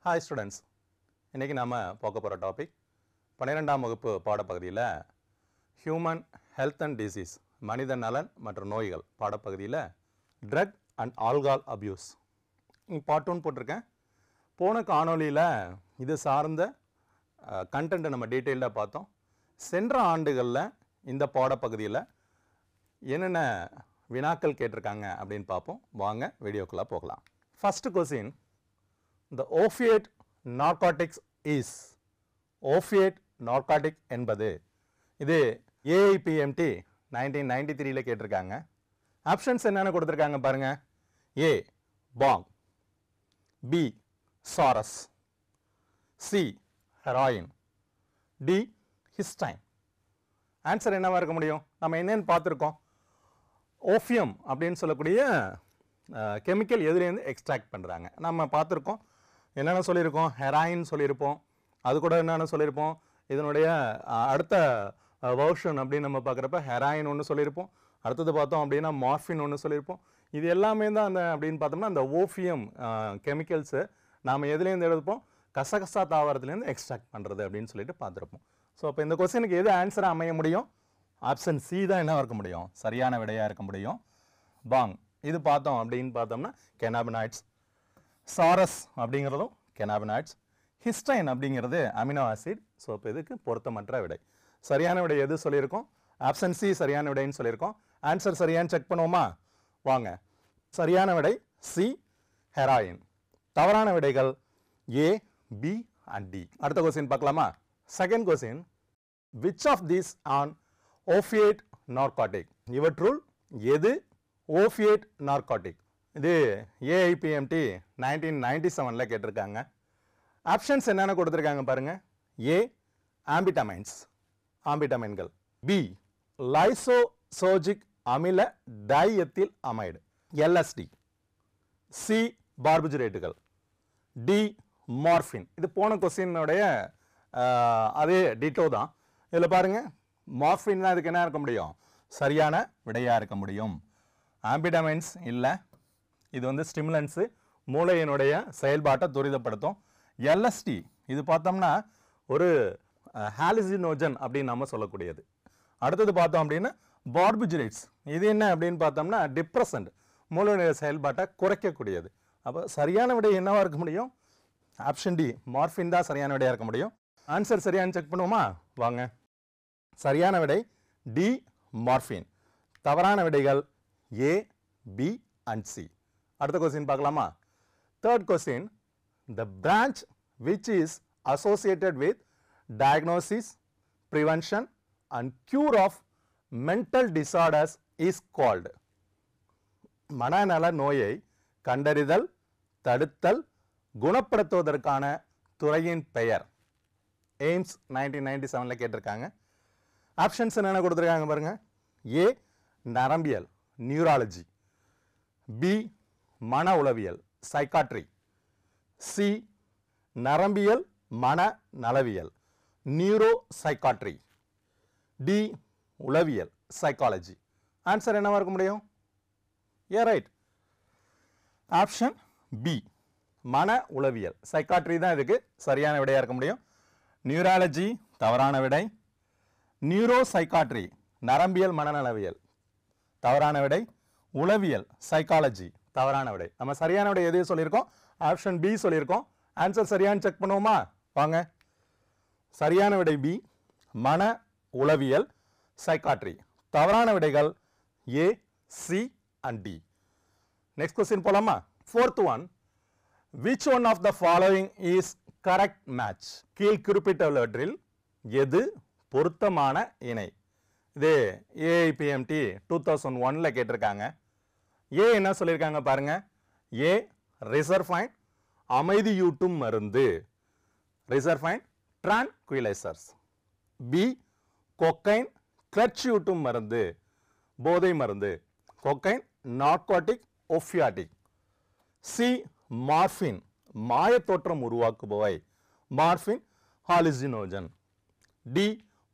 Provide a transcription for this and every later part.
Hi students, இன்னைக்கு நாம பார்க்க போற டாபிக் 12ஆம் வகுப்பு பாடப்பகுதியில் ஹியூமன் ஹெல்த் அண்ட் டிசீஸ் மனித நலன் மற்றும் நோய்கள் பாடப்பகுதியில் drug and alcohol abuse part 1 போட்டிருக்கேன். போன காணொளியில் இது சார்ந்த கண்டென்ட்டை நம்ம டீட்டெயில்டாக பார்த்தோம். சென்ற ஆண்டுகளில் இந்த பாடப்பகுதியில் என்னென்ன வினாக்கள் கேட்டிருக்காங்க அப்படின்னு பார்ப்போம். வாங்க வீடியோக்குள்ளே போகலாம். First question, the opiate narcotics is opiate narcotic என்பது இது AIPMT 1993 கேட்டிருக்காங்க. ஆப்ஷன்ஸ் என்னென்ன கொடுத்துருக்காங்க பாருங்க. A bong, B charas, C heroin, D histine. Answer என்னவா இருக்க முடியும்? நம்ம என்னன்னு பார்த்துருக்கோம். ஓபியம் அப்படின்னு சொல்லக்கூடிய கெமிக்கல் எதுலேருந்து எக்ஸ்ட்ராக்ட் பண்ணுறாங்க நம்ம பார்த்துருக்கோம். என்னென்ன சொல்லியிருக்கோம்? ஹெராயின் சொல்லியிருப்போம். அது கூட என்னென்ன சொல்லியிருப்போம்? இதனுடைய அடுத்த வெர்ஷன் அப்படின்னு நம்ம பார்க்குறப்ப ஹெராயின் ஒன்று சொல்லியிருப்போம். அடுத்தது பார்த்தோம் அப்படின்னா மார்ஃபின் ஒன்று சொல்லியிருப்போம். இது எல்லாமே தான் அந்த அப்படின்னு பார்த்தோம்னா அந்த ஓபியம் கெமிக்கல்ஸு நாம் எதுலேருந்து எடுப்போம்? கசகசா தாவரத்துலேருந்து எக்ஸ்ட்ராக்ட் பண்ணுறது அப்படின்னு சொல்லிட்டு பார்த்துருப்போம். ஸோ அப்போ இந்த கொஸ்டினுக்கு எது ஆன்சராக அமைய முடியும்? ஆப்ஷன் சி தான் என்ன இருக்க முடியும்? சரியான விடையாக இருக்க முடியும். பாங் இது பார்த்தோம் அப்படின்னு பார்த்தோம்னா கெனாபினாய்ட்ஸ். சாரஸ் அப்படிங்கிறதும் கெனாபினாய்ட்ஸ். ஹிஸ்டைன் அப்படிங்கிறது அமினோ ஆசிட். ஸோ இப்போ இதுக்கு பொருத்தமற்ற விடை. சரியான விடை எது சொல்லியிருக்கோம்? ஆப்ஷன் சி சரியான விடைன்னு சொல்லியிருக்கோம். ஆன்சர் சரியான்னு செக் பண்ணுவோமா? வாங்க. சரியான விடை சி ஹெராயின். தவறான விடைகள் ஏ, பி அண்ட் டி. அடுத்த கொஸ்டின் பார்க்கலாமா? Second question, which of these on opiate narcotic? இவற்றுள் எது opiate narcotic? இது AIPMT 1997 கேட்டிருக்காங்க. ஆப்ஷன்ஸ் என்னென்ன கொடுத்துருக்காங்க பாருங்க. ஏ ஆம்பிட்டமைன்ஸ், ஆம்பிட்டமைன்கள். பி லைசோசோஜிக் அமில டைஎத்தில் அமைடு LSD. சி பார்பிச்சுரேட்டுகள். D morphine. இது போன கொஸ்டினுடைய அதே டிட்டோ தான். இதில் பாருங்க, மார்ஃபின் தான் இதுக்கு என்ன இருக்க முடியும்? சரியான விடையாக இருக்க முடியும். ஆம்பிடமைன்ஸ் இல்லை, இது வந்து ஸ்டிமுலன்ஸு, மூளையினுடைய செயல்பாட்டை துரிதப்படுத்தும். LSD இது பார்த்தோம்னா ஒரு ஹாலுசினோஜன் அப்படின்னு நம்ம சொல்லக்கூடியது. அடுத்தது பார்த்தோம் அப்படின்னா பார்பிச்சுரேட்ஸ். இது என்ன அப்படின்னு பார்த்தோம்னா டிப்ரெசன்ட், மூளையினுடைய செயல்பாட்டை குறைக்கக்கூடியது. அப்போ சரியான விடை என்னவா இருக்க முடியும்? ஆப்ஷன் டி மார்ஃபின் தான் சரியான விடையாக இருக்க முடியும். ஆன்சர் சரியானு செக் பண்ணுவோமா? வாங்க. சரியான விடை டி மார்ஃபின். தவறான விடைகள் ஏ, பி அண்ட் சி. அடுத்த கொஸ்டின் பார்க்கலாமா? Third question, the branch which is associated with diagnosis, prevention and cure of mental disorders is called. மனநல நோயை கண்டறிதல், தடுத்தல், குணப்படுத்துவதற்கான துறையின் பெயர். எய்ம்ஸ் 1997 கேட்டிருக்காங்க. ஆப்ஷன்ஸ் என்னென்ன கொடுத்துருக்காங்க பாருங்க. ஏ நரம்பியல் நியூராலஜி, பி மன உளவியல் சைக்காட்ரி, சி நரம்பியல் மன நலவியல் நியூரோ சைக்காட்ரி, டி உளவியல் சைக்காலஜி. ஆன்சர் என்னவா இருக்க முடியும்? ஏ ரைட். ஆப்ஷன் பி மன உளவியல் சைக்காட்ரி தான் இதுக்கு சரியான விடையாக இருக்க முடியும். நியூராலஜி தவறான விடை. நியூரோ சைக்காட்ரி நரம்பியல் மனநலவியல் தவறான விடை. உளவியல் சைக்காலஜி தவறான விடை. நம்ம சரியான விடை எது சொல்லியிருக்கோம்? ஆப்ஷன் பி சொல்லியிருக்கோம். ஆன்சர் சரியானு செக் பண்ணுவோமா? வாங்க. சரியான விடை பி மன உளவியல் சைக்காட்ரி. தவறான விடைகள் A, C and D. Next question போலாமா? Fourth one, which one of the following is correct match? கீழ் குறிப்பிட்டவற்றில் எது பொருத்தமான இணை? இது AIPMT 2001 கேட்டிருக்காங்க. ஏ என்ன சொல்லியிருக்காங்க பாருங்க. ஏ ரிசர்ஃபைன் அமைதியூட்டும் மருந்து, ரிசர்ஃபைன் ட்ரான்குயிலைசர்ஸ். பி கொக்கைன் கிளர்ச்சியூட்டும் மருந்து, போதை மருந்து, cocaine narcotic opiatic. C morphine மாயத்தோற்றம் உருவாக்குபவை, மார்ஃபின் ஹாலுசினோஜன். டி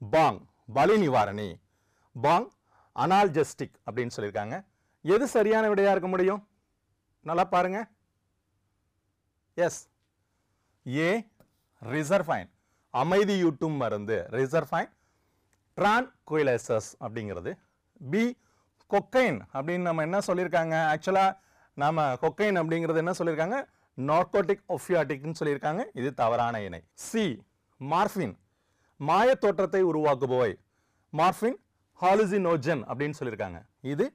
பாங் வலி நிவாரணி, பாங் அனால்ஜெஸ்டிக் அப்படின்னு சொல்லியிருக்காங்க. எது சரியான விடையாக இருக்க முடியும்? நல்லா பாருங்க. எஸ், ஏ ரிசர்ஃபைன் அமைதியூட்டும் மருந்து ரிசர்ஃபைன் ட்ரான்குயிலைசர்ஸ் அப்படிங்கிறது. பி கொக்கைன் அப்படின்னு நம்ம என்ன சொல்லியிருக்காங்க, ஆக்சுவலாக நாம கொக்கைன் அப்படிங்கிறது என்ன சொல்லியிருக்காங்க, நார்கோட்டிக் ஒஃபியாட்டிக்னு சொல்லியிருக்காங்க, இது தவறான இணை. சி மார்பின் மாய தோற்றத்தை உருவாக்குபவை மார்பின் ஹாலுசினோஜன் அப்படின்னு சொல்லியிருக்காங்க, இது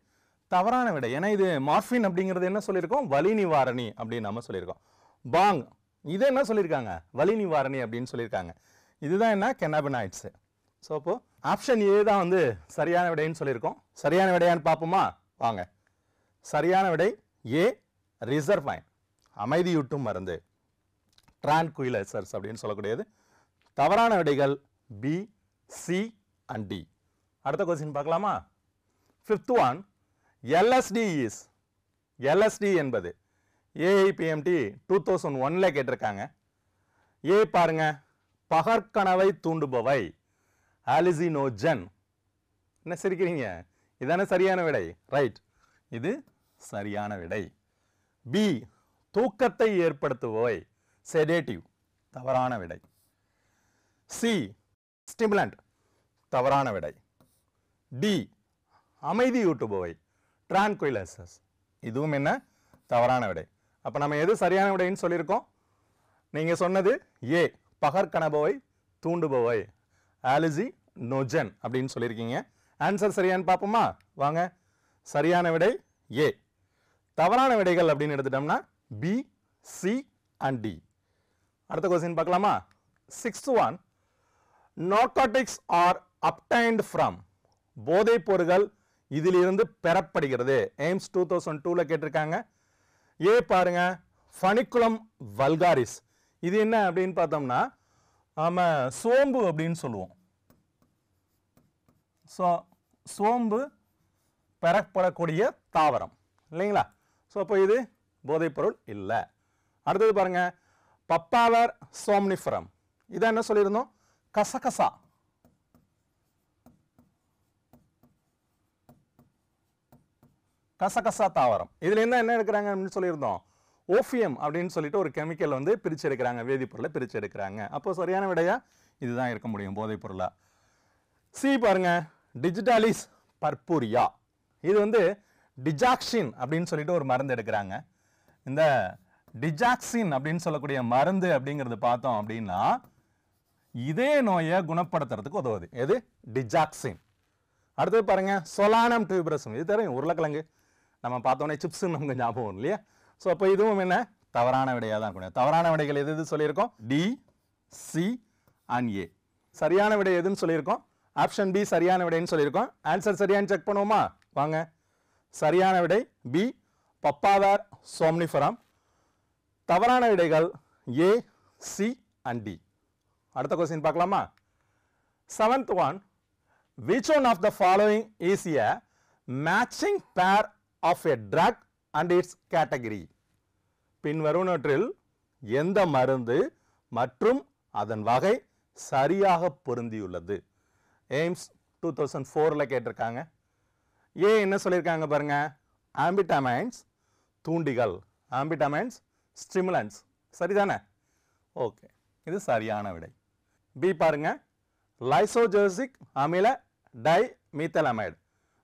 தவறான விடை. ஏன்னா இது மார்பின் அப்படிங்கிறது என்ன சொல்லியிருக்கோம், வலி நிவாரணி அப்படின்னு நம்ம சொல்லியிருக்கோம். பாங் இது என்ன சொல்லியிருக்காங்க, வலி நிவாரணி அப்படின்னு சொல்லியிருக்காங்க, இதுதான் என்ன கென்னாபினாய்ட்ஸ். ஸோ அப்போ ஆப்ஷன் ஏ தான் வந்து சரியான விடைன்னு சொல்லியிருக்கோம். சரியான விடையான்னு பார்ப்போமா வாங்க. சரியான விடை ஏ ரிசர்ஃபைன் அமைதியூட்டும் மருந்து ட்ரான்குயிலைசர்ஸ் அப்படின்னு சொல்லக்கூடியது. தவறான விடைகள் பி சி அண்ட் டி. அடுத்த கொஸ்டின் பார்க்கலாமா. Fifth one, LSD is LSD என்பது ஏஐபிஎம்டி 2001 கேட்டிருக்காங்க. ஏ பாருங்க பகற்கனவை தூண்டுபவை ஹாலுசினோஜன். என்ன சிரிக்கிறீங்க, இதான சரியான விடை, ரைட், இது சரியான விடை. பி தூக்கத்தை ஏற்படுத்துபவை செடேட்டிவ், தவறான விடை. சி ஸ்டிமுலண்ட், தவறான விடை. டி அமைதியூட்டுபவை ட்ரான்குயிலைசர்ஸ், இதுவும் என்ன தவறான விடை. அப்ப நம்ம எது சரியான விடைன்னு சொல்லியிருக்கோம், நீங்க சொன்னது ஏ பகற்கனபவை தூண்டுபவை ஹாலுசினோஜன் அப்படின்னு சொல்லியிருக்கீங்க. ஆன்சர் சரியான்னு பார்ப்போமா வாங்க. சரியான விடை ஏ. தவறான விடைகள் அப்படின்னு எடுத்துட்டோம்னா பி சி அண்ட் டி. அடுத்த கொஸ்டின் பார்க்கலாமா. Sixth one, narcotics are obtained from போதைப் பொருட்கள் இதிலிருந்து பெறப்படுகிறது. எய்ம்ஸ் 2002 கேட்டிருக்காங்க. ஏ பாருங்க ஃபனிக்குலம் வல்காரிஸ், இது என்ன அப்படின்னு பார்த்தோம்னா நாம சோம்பு அப்படின்னு சொல்லுவோம். சோம்பு பெறப்படக்கூடிய தாவரம் இல்லைங்களா. ஸோ அப்போ இது போதைப் பொருள் இல்லை. அடுத்தது பாருங்க பப்பாவர் சோம்னிஃபரம், இதை என்ன சொல்லியிருந்தோம், கசகசா. கசகசா தாவரம், இதுல என்ன எடுக்கிறாங்க அப்படின்னு சொல்லியிருந்தோம், ஓபியம் அப்படின்னு சொல்லிட்டு ஒரு கெமிக்கல் வந்து பிரிச்சு எடுக்கிறாங்க, வேதிப்பொருளை பிரிச்சு எடுக்கிறாங்க. அப்போ சரியான விடையா இதுதான் இருக்க முடியும் போதைப் பொருளா. சி பாருங்க டிஜிட்டாலிஸ் பர்பூரியா, இது வந்து டிஜாக்சின் அப்படின்னு சொல்லிட்டு ஒரு மருந்து எடுக்கிறாங்க. இந்த டிஜாக்சின் அப்படின்னு சொல்லக்கூடிய மருந்து அப்படிங்கிறது பார்த்தோம் அப்படின்னா இதே நோயை குணப்படுத்துறதுக்கு உதவுது. எது டிஜாக்சின். அடுத்தது பாருங்க சொலானம் டியூபரசம், இது தெரியும் உருளைக்கிழங்கு, நம்ம பார்த்தோன்னே சிப்ஸ் நமக்கு ஞாபகம் இல்லையா. ஸோ அப்போ இதுவும் என்ன தவறான விடையாக தான் இருக்கணும். தவறான விடைகள் எது எது சொல்லியிருக்கோம், டி சி அண்ட் ஏ. சரியான விடை எதுன்னு சொல்லியிருக்கோம், ஆப்ஷன் பி சரியான விடைன்னு சொல்லியிருக்கோம். ஆன்சர் சரியான்னு செக் பண்ணுவோமா வாங்க. சரியான விடை பி பப்பாவர் சோம்னிஃபரம். தவறான விடைகள் ஏ சி அண்ட் டி. அடுத்த கொஸ்டின் பார்க்கலாமா. Seventh one, which one of the following is a matching pair of a drug and its category? பின்வருவனவற்றில் எந்த மருந்து மற்றும் அதன் வகை சரியாக பொருந்தியுள்ளது. எய்ம்ஸ் 2004 கேட்டிருக்காங்க. ஏ என்ன சொல்லியிருக்காங்க பாருங்க, ஆம்பிட்டமைன்ஸ் தூண்டிகள், ஆம்பிட்டமைன்ஸ் ஸ்டிமுலன்ஸ், சரிதானே, ஓகே, இது சரியான விடை. பி பாருங்க லைசோஜோசிக் அமில டை மீத்தலமைடு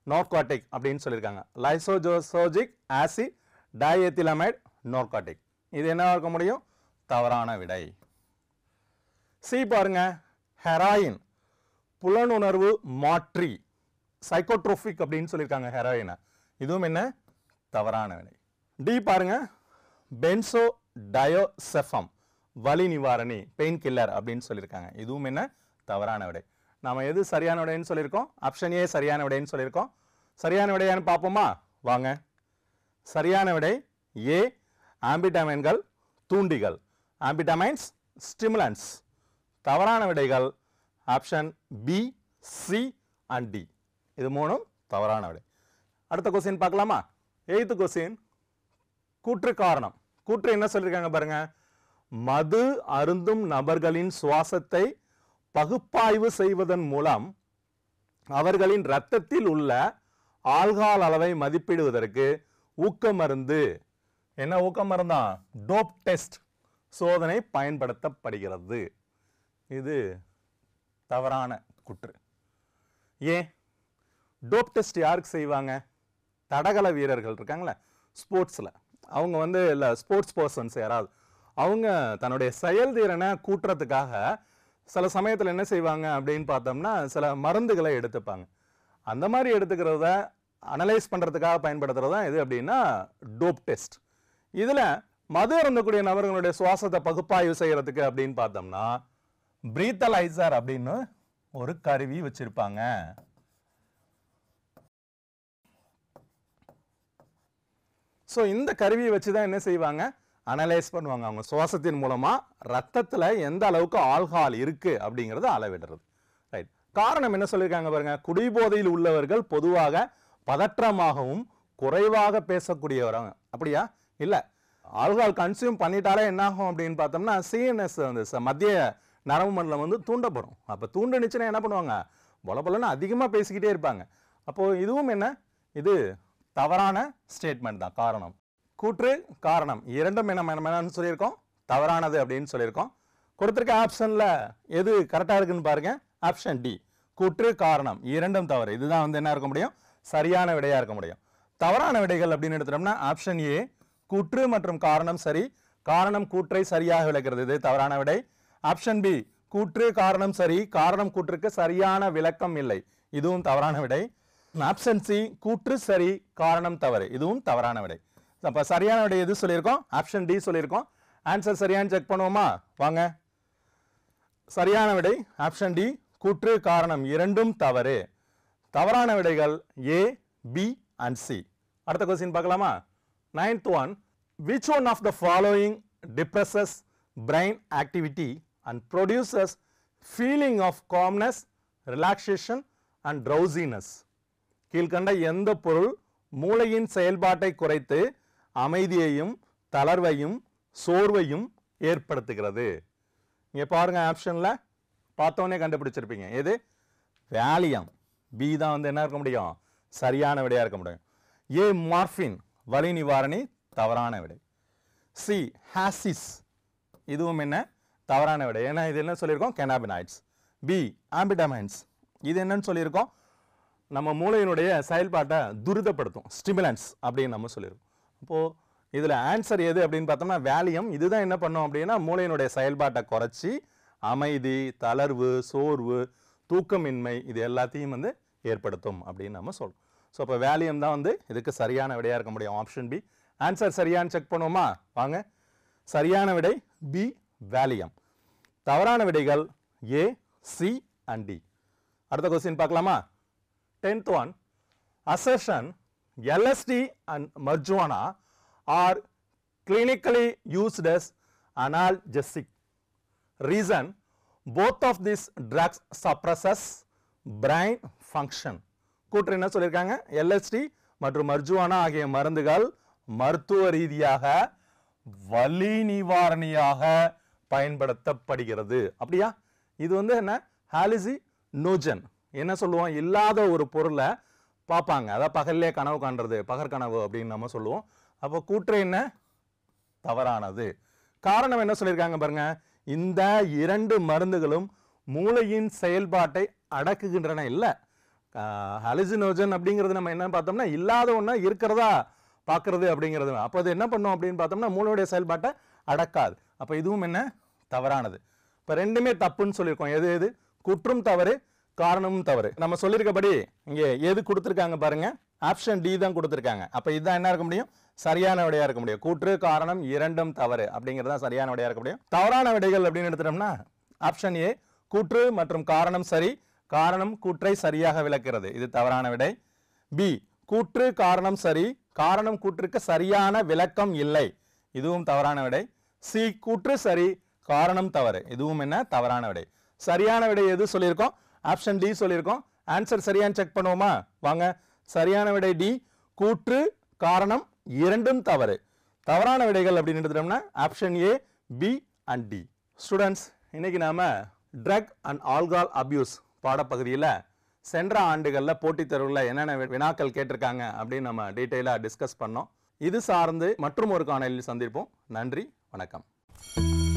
நார்கோட்டிக் அப்படின்னு சொல்லியிருக்காங்க. லைசோஜோசிக் ஆசிட் டைஎத்திலமைடு நார்கோட்டிக், இது என்னவா இருக்க முடியும், தவறான விடை. சி பாருங்க ஹெராயின் புலனுணர்வு மாற்றி சைக்கோட்ரோபிக் அப்படின்னு சொல்லியிருக்காங்க ஹெராயினை, இதுவும் என்ன தவறான விடை. டி பாருங்க பென்சோ டயோசெஃபம் வலி நிவாரணி பெயின் கில்லர் அப்படின்னு சொல்லியிருக்காங்க, இதுவும் என்ன தவறான விடை. நாம எது சரியான விடைன்னு சொல்லியிருக்கோம், ஆப்ஷன் ஏ சரியான விடைன்னு சொல்லியிருக்கோம். சரியான விடையான்னு பார்ப்போமா வாங்க. சரியான விடை ஏ ஆம்பிட்டமைன்கள் தூண்டிகள், ஆம்பிட்டமைன்ஸ் ஸ்டிமுலன்ஸ். தவறான விடைகள் option B C and D, இது மூணும் தவறான விடை. அடுத்த கொஸ்டின் பார்க்கலாமா. எய்த் கொஸ்டின், கூற்று காரணம். கூற்று என்ன சொல்லியிருக்காங்க பாருங்க, மது அருந்தும் நபர்களின் சுவாசத்தை பகுப்பாய்வு செய்வதன் மூலம் அவர்களின் இரத்தத்தில் உள்ள ஆல்கஹால் அளவை மதிப்பிடுவதற்கு ஊக்க மருந்து, என்ன ஊக்க மருந்தா, டோப் டெஸ்ட் சோதனை பயன்படுத்தப்படுகிறது. இது தவறான கூற்று. ஏன்? டோப் டெஸ்ட் யாருக்கு செய்வாங்க? தடகள வீரர்கள் இருக்காங்களே ஸ்போர்ட்ஸில், அவங்க வந்து இல்லை ஸ்போர்ட்ஸ் பர்சன்ஸ் யாராவது அவங்க தன்னுடைய செயல்திறனை கூட்டுறதுக்காக சில சமயத்தில் என்ன செய்வாங்க அப்படின்னு பார்த்தோம்னா சில மருந்துகளை எடுத்துப்பாங்க. அந்த மாதிரி எடுத்துக்கிறத அனலைஸ் பண்ணுறதுக்காக பயன்படுத்துறது தான் இது அப்படின்னா டோப் டெஸ்ட். இதில் மது அருந்தக்கூடிய நபர்களுடைய சுவாசத்தை பகுப்பாய்வு செய்யறதுக்கு அப்படின்னு பார்த்தோம்னா பிரீத்தலைசர் அப்படின்னு ஒரு கருவி வச்சிருப்பாங்க. ஸோ இந்த கருவியை வச்சு தான் என்ன செய்வாங்க? அனலைஸ் பண்ணுவாங்க. அவங்க சுவாசத்தின் மூலமா ரத்தத்தில் எந்த அளவுக்கு ஆல்கஹால் இருக்கு அப்படிங்கிறத அளவிடுறது. ரைட். காரணம் என்ன சொல்லியிருக்காங்க பாருங்க, குடிபோதையில் உள்ளவர்கள் பொதுவாக பதற்றமாகவும் குறைவாக பேசக்கூடியவராங்க. அப்படியா? இல்லை, ஆல்கஹால் கன்சியூம் பண்ணிட்டாலே என்ன ஆகும் அப்படின்னு பார்த்தோம்னா சிஎன்எஸ் வந்து மத்திய நரம்பு மண்டலம் வந்து தூண்டப்படும். அப்போ தூண்டுனுச்சுன்னா என்ன பண்ணுவாங்க? பொலன்னு அதிகமாக பேசிக்கிட்டே இருப்பாங்க. அப்போது இதுவும் என்ன? இது தவறான ஸ்டேட்மெண்ட் தான். காரணம் கூற்று காரணம் இரண்டும் என்னன்னு சொல்லியிருக்கோம், தவறானது அப்படின்னு சொல்லியிருக்கோம். கொடுத்துருக்க ஆப்ஷனில் எது கரெக்டாக இருக்குன்னு பாருங்க. ஆப்ஷன் டி, கூற்று காரணம் இரண்டும் தவறு. இதுதான் வந்து என்ன இருக்க முடியும்? சரியான விடையாக இருக்க முடியும். தவறான விடைகள் அப்படின்னு எடுத்துட்டோம்னா ஆப்ஷன் ஏ, கூற்று மற்றும் காரணம் சரி, காரணம் கூற்றை சரியாக விளக்கிறது, இது தவறான விடை. ஆப்ஷன் பி, கூற்று காரணம் சரி, காரணம் கூற்றுக்கு சரியான விளக்கம் இல்லை, இதுவும் தவறான விடை. ஆப்ஷன் சி, கூற்று சரி, காரணம் தவறு, இதுவும் தவறான விடை. அப்போ சரியான விடை எது சொல்லியிருக்கோம்? ஆப்ஷன் டி சொல்லியிருக்கோம். ஆன்சர் சரியானு செக் பண்ணுவோமா? வாங்க. சரியான விடை ஆப்ஷன் டி, கூற்று காரணம் இரண்டும் தவறு. தவறான விடைகள் ஏ, பி அண்ட் சி. அடுத்த கொஸ்டின் பார்க்கலாமா? 9th one, which one of the following depresses brain activity and produces feeling of calmness, relaxation and drowsiness? கீழ்கண்ட எந்த பொருள் மூளையின் செயல்பாட்டை குறைத்து அமைதியையும் தளர்வையும் சோர்வையும் ஏற்படுத்துகிறது? இங்கே பாருங்க, ஆப்ஷனில் பார்த்தோன்னே கண்டுபிடிச்சிருப்பீங்க. எது? வேலியம். பி தான் வந்து என்ன இருக்க முடியும்? சரியான விடையாக இருக்க முடியும். ஏ மார்பின், வலி நிவாரணி, தவறான விடை. சி ஹாசிஸ், இதுவும் என்ன? தவறான விடை. ஏன்னா இது என்ன சொல்லியிருக்கோம்? கெனாபினாய்ட்ஸ். பி ஆம்பிடமைன்ஸ், இது என்னன்னு சொல்லியிருக்கோம்? நம்ம மூளையினுடைய செயல்பாட்டை துரிதப்படுத்தும், ஸ்டிமுலன்ஸ் அப்படின்னு நம்ம சொல்லியிருக்கோம். அப்போது இதில் ஆன்சர் எது அப்படின்னு பார்த்தோம்னா வேலியம். இதுதான் என்ன பண்ணும் அப்படின்னா மூளையினுடைய செயல்பாட்டை குறைச்சி அமைதி, தளர்வு, சோர்வு, தூக்கமின்மை இது எல்லாத்தையும் வந்து ஏற்படுத்தும் அப்படின்னு நம்ம சொல்றோம். ஸோ அப்போ வேலியம் தான் வந்து இதுக்கு சரியான விடையாக இருக்க முடியும். Option B. ஆன்சர் சரியானு செக் பண்ணுவோமா? வாங்க. சரியான விடை பி, வேலியம். தவறான விடைகள் ஏ, சி அண்ட் டி. அடுத்த கொஸ்டின் பார்க்கலாமா? 10th one, assertion LSD and marijuana are clinically used as analgesic. Reason, both of these drugs suppresses brain function. கூற்று என்ன சொல்லியிருக்காங்க? LSD மற்றும் மர்ஜுவானா ஆகிய மருந்துகள் மருத்துவ ரீதியாக வலி நிவாரணியாக பயன்படுத்தப்படுகிறது. அப்படியா? இது வந்து என்ன? ஹாலுசினோஜன். என்ன சொல்லுவோம்? இல்லாத ஒரு பொருளை பார்ப்பாங்க, அதாவது பகல்லே கனவு காண்றது, பகற்கனவு அப்படின்னு நம்ம சொல்லுவோம். அப்போ கூற்று என்ன? தவறானது. காரணம் என்ன சொல்லியிருக்காங்க பாருங்க, இந்த இரண்டு மருந்துகளும் மூளையின் செயல்பாட்டை அடக்குகின்றன. இல்லை, ஹாலுசினோஜன் அப்படிங்கிறது நம்ம என்ன பார்த்தோம்னா இல்லாத ஒன்றா இருக்கிறதா பார்க்கறது அப்படிங்கிறது. அப்போ அது என்ன பண்ணும் அப்படின்னு பார்த்தோம்னா மூளையுடைய செயல்பாட்டை அடக்காது. அப்போ இதுவும் என்ன? தவறானது. இப்போ ரெண்டுமே தப்புன்னு சொல்லியிருக்கோம். எது எது? கூற்றும் தவறு, காரணமும் தவறு. நம்ம சொல்லியிருக்கபடி இங்கே எது கொடுத்துருக்காங்க பாருங்க, ஆப்ஷன் டி தான் கொடுத்துருக்காங்க. அப்போ இதுதான் என்ன இருக்க முடியும்? சரியான விடையாக இருக்க முடியும். கூற்று காரணம் இரண்டும் தவறு அப்படிங்கிறது தான் சரியான விடையாக இருக்க முடியும். தவறான விடைகள் அப்படின்னு எடுத்துட்டோம்னா ஆப்ஷன் ஏ, கூற்று மற்றும் காரணம் சரி, காரணம் கூற்றை சரியாக விளக்கிறது, இது தவறான விடை. பி, கூற்று காரணம் சரி, காரணம் கூற்றுக்கு சரியான விளக்கம் இல்லை, இதுவும் தவறான விடை. சி, கூற்று சரி, காரணம் தவறு, இதுவும் என்ன? தவறான விடை. சரியான விடை எது சொல்லியிருக்கோம்? ஆப்ஷன் டி சொல்லியிருக்கோம். ஆன்சர் சரியான்னு செக் பண்ணுவோமா? வாங்க. சரியான விடை டி, கூற்று காரணம் இரண்டும் தவறு. தவறான விடைகள் அப்படின்னு எடுத்துட்டோம்னா option A, B and D. Students, இன்னைக்கு நாம ட்ரக் அண்ட் ஆல்கஹால் அபியூஸ் பாடப்பகுதியில் சென்ற ஆண்டுகளில் போட்டித் தேர்வுகளில் என்னென்ன வினாக்கள் கேட்டிருக்காங்க அப்படின்னு நம்ம டீட்டெயிலாக டிஸ்கஸ் பண்ணோம். இது சார்ந்து மற்றும் ஒரு காணொளியில் சந்திப்போம். நன்றி, வணக்கம். வணக்கம்.